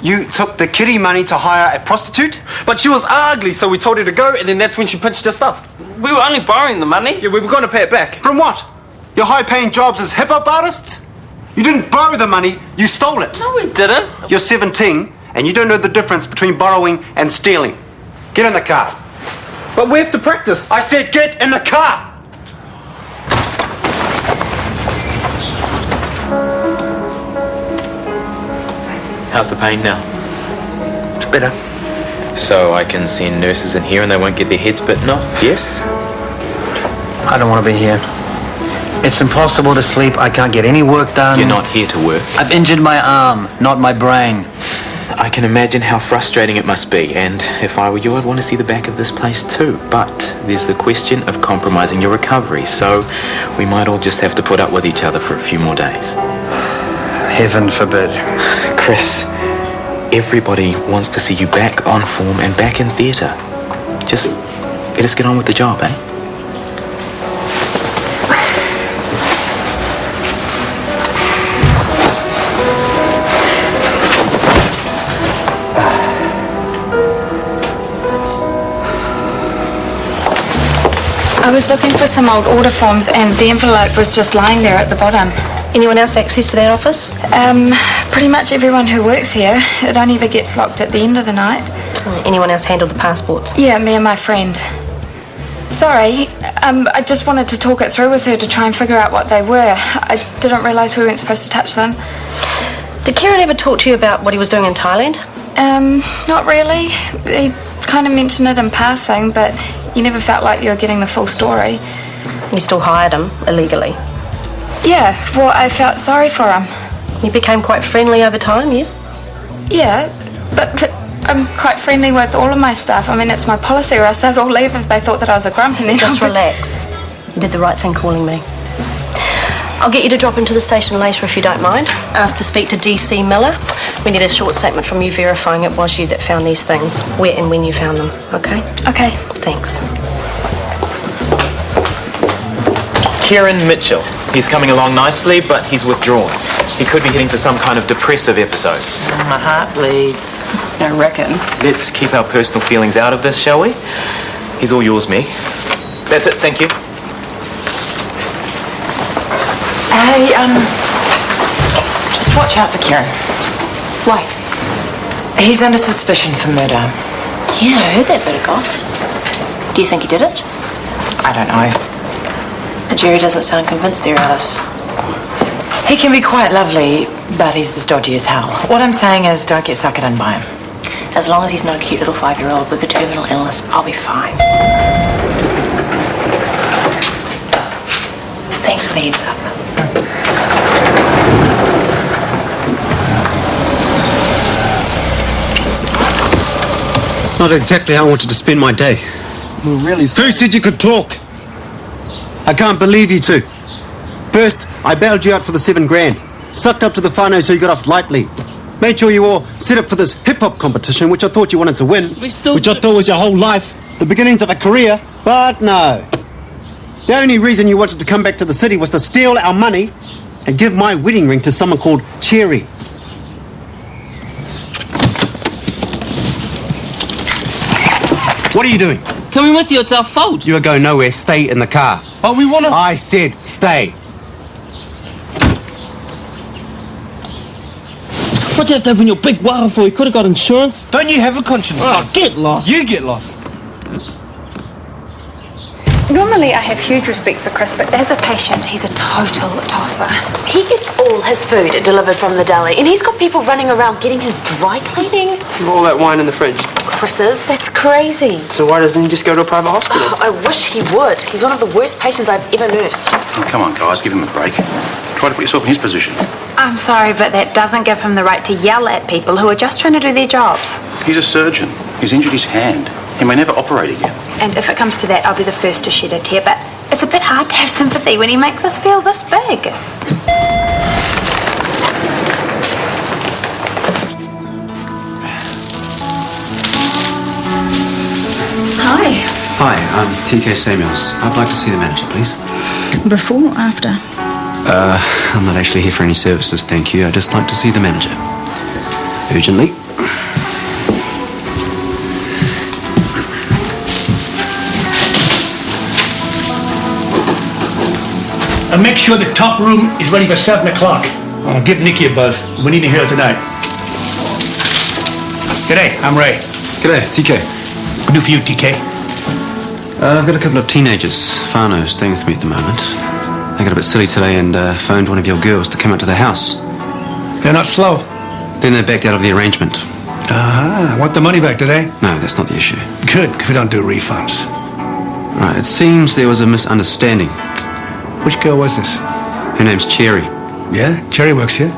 You took the kiddie money to hire a prostitute? But she was ugly, so we told her to go, and then that's when she pinched her stuff. We were only borrowing the money. Yeah, we were going to pay it back. From what? Your high-paying jobs as hip-hop artists? You didn't borrow the money, you stole it. No, we didn't. You're 17, and you don't know the difference between borrowing and stealing. Get in the car. But we have to practice. I said get in the car! How's the pain now? It's better. So I can send nurses in here and they won't get their heads bitten off, yes? I don't want to be here. It's impossible to sleep. I can't get any work done. You're not here to work. I've injured my arm, not my brain. I can imagine how frustrating it must be, and if I were you, I'd want to see the back of this place too. But there's the question of compromising your recovery, so we might all just have to put up with each other for a few more days. Heaven forbid. Chris, everybody wants to see you back on form and back in theatre. Just let us get on with the job, eh? I was looking for some old order forms and the envelope was just lying there at the bottom. Anyone else access to that office? Pretty much everyone who works here. It only ever gets locked at the end of the night. Anyone else handle the passports? Yeah, me and my friend. Sorry, I just wanted to talk it through with her to try and figure out what they were. I didn't realise we weren't supposed to touch them. Did Kieran ever talk to you about what he was doing in Thailand? Not really. He kind of mentioned it in passing, but you never felt like you were getting the full story. You still hired him illegally? Yeah, well, I felt sorry for him. You became quite friendly over time, yes? Yeah, but I'm quite friendly with all of my staff. I mean, it's my policy, or else they'd all leave if they thought that I was a grump. And then just relax. You did the right thing calling me. I'll get you to drop into the station later if you don't mind. Ask to speak to DC Miller. We need a short statement from you verifying it was you that found these things, where and when you found them, okay? Okay. Thanks. Kieran Mitchell. He's coming along nicely, but he's withdrawn. He could be heading for some kind of depressive episode. My heart bleeds. I reckon. Let's keep our personal feelings out of this, shall we? He's all yours, Meg. That's it, thank you. Hey, just watch out for Kieran. Why? He's under suspicion for murder. Yeah, I heard that bit of goss. Do you think he did it? I don't know. Jerry doesn't sound convinced there, Alice. He can be quite lovely, but he's as dodgy as hell. What I'm saying is, don't get suckered in by him. As long as he's no cute little 5-year-old with a terminal illness, I'll be fine. Thanks for the heads up. Not exactly how I wanted to spend my day. Really? Who said you could talk? I can't believe you two. First, I bailed you out for the $7,000. Sucked up to the whānau so you got off lightly. Made sure you all set up for this hip-hop competition, which I thought you wanted to win. Which I thought was your whole life. The beginnings of a career. But no. The only reason you wanted to come back to the city was to steal our money and give my wedding ring to someone called Cherry. What are you doing? Coming with you, it's our fault. You are going nowhere. Stay in the car. But we want to... I said stay. What do you have to open your big wara for? You could have got insurance. Don't you have a conscience? Oh, get lost. You get lost. Normally I have huge respect for Chris, but as a patient, he's a total tosser. He gets all his food delivered from the deli, and he's got people running around getting his dry cleaning. All that wine in the fridge. Chris's? That's crazy. So why doesn't he just go to a private hospital? Oh, I wish he would. He's one of the worst patients I've ever nursed. Oh, come on, guys, give him a break. Try to put yourself in his position. I'm sorry, but that doesn't give him the right to yell at people who are just trying to do their jobs. He's a surgeon. He's injured his hand. He may never operate again. And if it comes to that, I'll be the first to shed a tear, but it's a bit hard to have sympathy when he makes us feel this big. Hi. Hi, I'm TK Samuels. I'd like to see the manager, please. Before or after? I'm not actually here for any services, thank you. I'd just like to see the manager. Urgently. Now make sure the top room is ready for 7 o'clock. I'll give Nicky a buzz. We need to hear her tonight. G'day, I'm Ray. G'day, TK. What do for you, TK? I've got a couple of teenagers, Fano, staying with me at the moment. They got a bit silly today and phoned one of your girls to come out to the house. They're not slow. Then they backed out of the arrangement. Want the money back today? No, that's not the issue. Good, because we don't do refunds. Right, it seems there was a misunderstanding. Which girl was this? Her name's Cherry. Yeah? Cherry works here?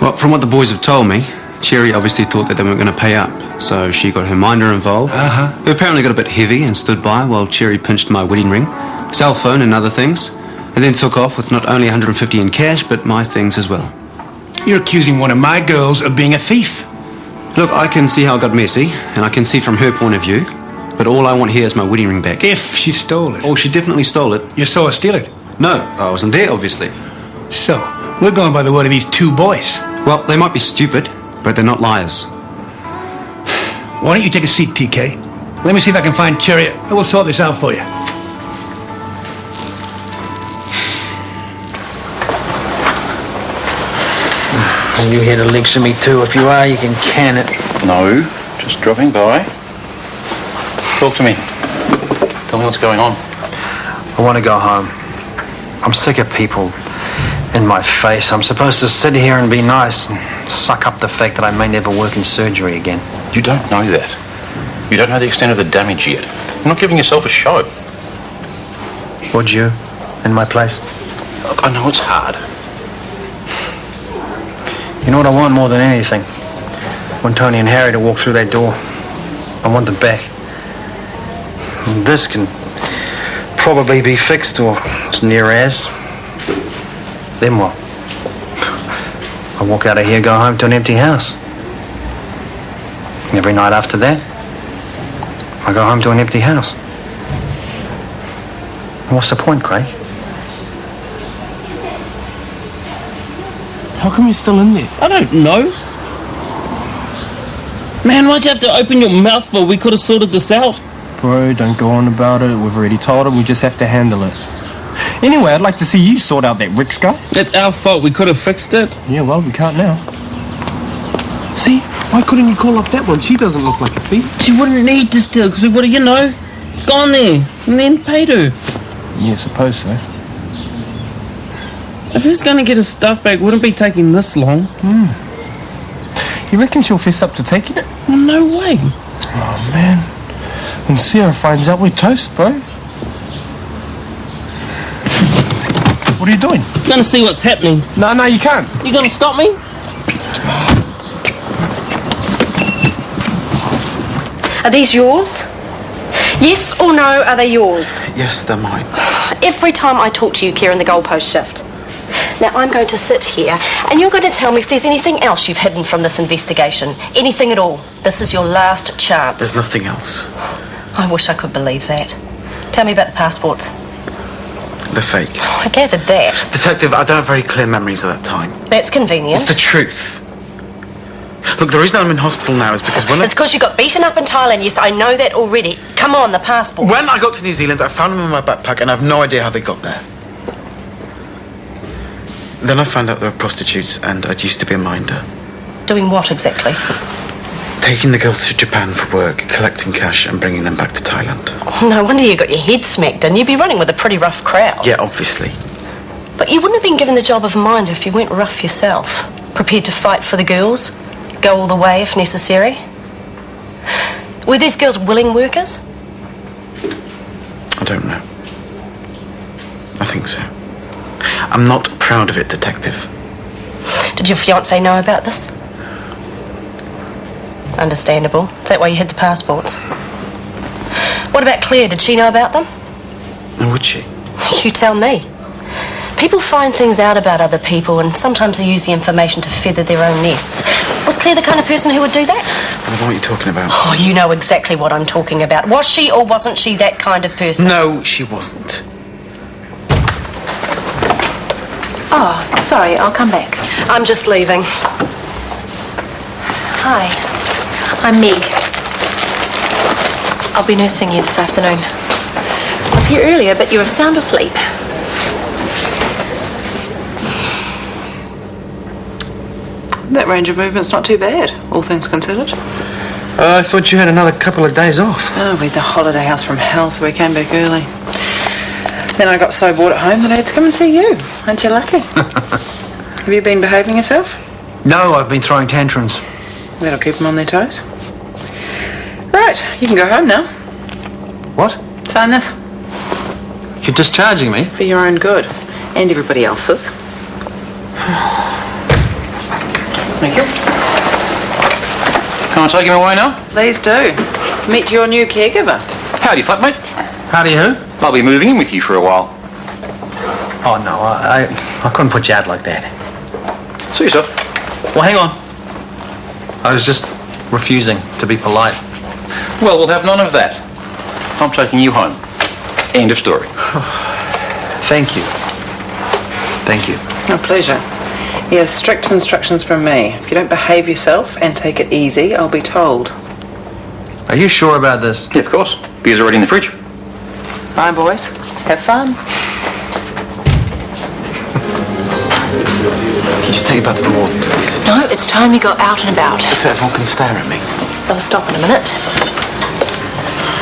Well, from what the boys have told me, Cherry obviously thought that they weren't going to pay up, so she got her minder involved. Who apparently got a bit heavy and stood by while Cherry pinched my wedding ring, cell phone and other things, and then took off with not only 150 in cash, but my things as well. You're accusing one of my girls of being a thief. Look, I can see how it got messy, and I can see from her point of view, but all I want here is my wedding ring back. If she stole it. Oh, she definitely stole it. You saw her steal it? No, I wasn't there, obviously. So, we're going by the word of these two boys. Well, they might be stupid, but they're not liars. Why don't you take a seat, TK? Let me see if I can find Cherry. I will sort this out for you. Are you here to lecture me too? If you are, you can can it. No, just dropping by. Talk to me. Tell me what's going on. I want to go home. I'm sick of people in my face. I'm supposed to sit here and be nice and suck up the fact that I may never work in surgery again. You don't know that. You don't know the extent of the damage yet. You're not giving yourself a show. Would you, in my place? Look, I know it's hard. You know what I want more than anything? I want Tony and Harry to walk through that door. I want them back. This can probably be fixed, or as near as. Then what? I walk out of here, go home to an empty house. Every night after that, I go home to an empty house. What's the point, Craig? How come you're still in there? I don't know. Man, why'd you have to open your mouth for? We could have sorted this out. Bro, don't go on about it. We've already told him. We just have to handle it. Anyway, I'd like to see you sort out that Rick's guy. It's our fault. We could have fixed it. Yeah, well, we can't now. See? Why couldn't you call up that one? She doesn't look like a thief. She wouldn't need to steal, because we would have, gone there and then paid her. Yeah, suppose so. If he was going to get his stuff back, wouldn't be taking this long. You reckon she'll fess up to taking it? Well, no way. Oh, man. When Sarah finds out, we're toast, bro. What are you doing? I'm going to see what's happening. No, you can't. You going to stop me? Are these yours? Yes or no, are they yours? Yes, they're mine. Every time I talk to you, Kieran, the goalposts shift. Now, I'm going to sit here, and you're going to tell me if there's anything else you've hidden from this investigation. Anything at all. This is your last chance. There's nothing else. I wish I could believe that. Tell me about the passports. They're fake. I gathered that. Detective, I don't have very clear memories of that time. That's convenient. It's the truth. Look, the reason I'm in hospital now is because It's because you got beaten up in Thailand. Yes, I know that already. Come on, the passport. When I got to New Zealand, I found them in my backpack, and I have no idea how they got there. Then I found out they were prostitutes, and I'd used to be a minder. Doing what exactly? Taking the girls to Japan for work, collecting cash, and bringing them back to Thailand. Oh, no wonder you got your head smacked in. You'd be running with a pretty rough crowd. Yeah, obviously. But you wouldn't have been given the job of minder if you weren't rough yourself. Prepared to fight for the girls. Go all the way if necessary. Were these girls willing workers? I don't know. I think so. I'm not proud of it, Detective. Did your fiancé know about this? Understandable. Is that why you hid the passports? What about Claire? Did she know about them? Or would she? You tell me. People find things out about other people, and sometimes they use the information to feather their own nests. Was Claire the kind of person who would do that? I don't know what you're talking about. Oh, you know exactly what I'm talking about. Was she or wasn't she that kind of person? No, she wasn't. Oh, sorry, I'll come back. I'm just leaving. Hi, I'm Meg. I'll be nursing you this afternoon. I was here earlier, but you were sound asleep. That range of movement's not too bad, all things considered. I thought you had another couple of days off. Oh, we had the holiday house from hell, so we came back early. Then I got so bored at home that I had to come and see you. Aren't you lucky? Have you been behaving yourself? No, I've been throwing tantrums. That'll keep them on their toes. Right, you can go home now. What? Sign this. You're discharging me? For your own good. And everybody else's. Thank you. Can I take him away now? Please do. Meet your new caregiver. Howdy, flatmate. Howdy who? I'll be moving in with you for a while. Oh, no, I couldn't put you out like that. Suit yourself. Well, hang on. I was just refusing to be polite. Well, we'll have none of that. I'm taking you home. End of story. Thank you. Thank you. A pleasure. Yes, strict instructions from me. If you don't behave yourself and take it easy, I'll be told. Are you sure about this? Yeah, of course. Beer's already in the fridge. Bye, boys. Have fun. Can you just take it back to the ward, please? No, it's time you got out and about. So everyone can stare at me. They'll stop in a minute.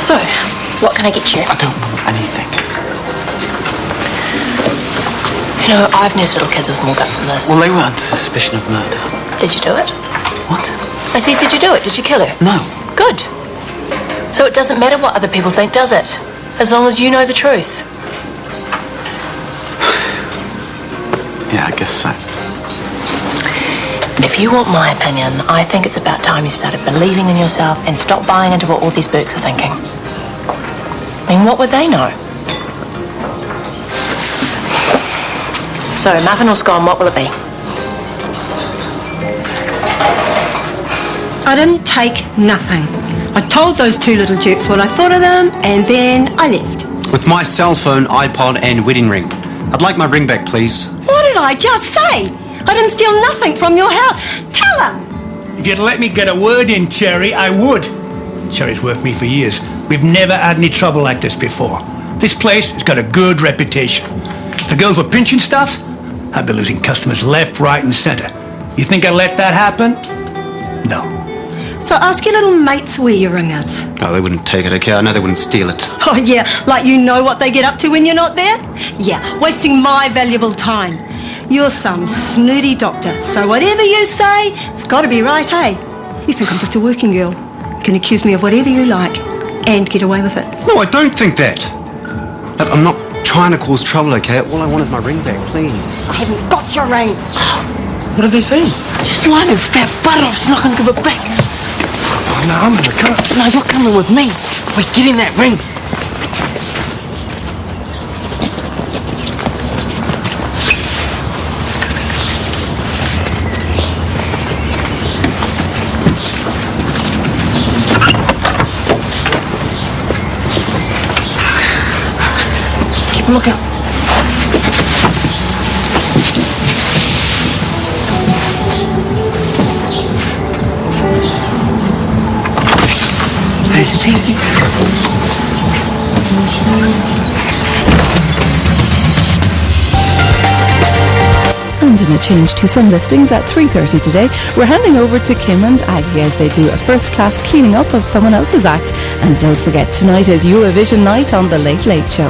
So, what can I get you? I don't want anything. You know, I've nursed little kids with more guts than this. Well, they were under suspicion of murder. Did you do it? What? I said, did you do it? Did you kill her? No. Good. So it doesn't matter what other people think, does it? As long as you know the truth. Yeah, I guess so. If you want my opinion, I think it's about time you started believing in yourself and stopped buying into what all these Burks are thinking. I mean, what would they know? So, muffin or scone, what will it be? I didn't take nothing. I told those two little jerks what I thought of them, and then I left. With my cell phone, iPod, and wedding ring. I'd like my ring back, please. What did I just say? I didn't steal nothing from your house. Tell her! If you'd let me get a word in, Cherry, I would. Cherry's worked me for years. We've never had any trouble like this before. This place has got a good reputation. If the girls were pinching stuff, I'd be losing customers left, right, and centre. You think I'd let that happen? No. So ask your little mates where your ring is. Oh, they wouldn't take it, okay? I know they wouldn't steal it. Oh, yeah, like you know what they get up to when you're not there? Yeah, wasting my valuable time. You're some snooty doctor, so whatever you say, it's got to be right, hey? You think I'm just a working girl. You can accuse me of whatever you like and get away with it. No, I don't think that. Look, I'm not trying to cause trouble, okay? All I want is my ring back, please. I haven't got your ring. What are they saying? Just line her fat butt off. She's not going to give it back. Oh, no, I'm in the car. No, you're coming with me. Wait, get in that ring. Keep looking. Easy peasy. And in a change to some listings at 3:30 today, we're handing over to Kim and Aggie as they do a first-class cleaning up of someone else's act. And don't forget, tonight is Eurovision night on The Late Late Show.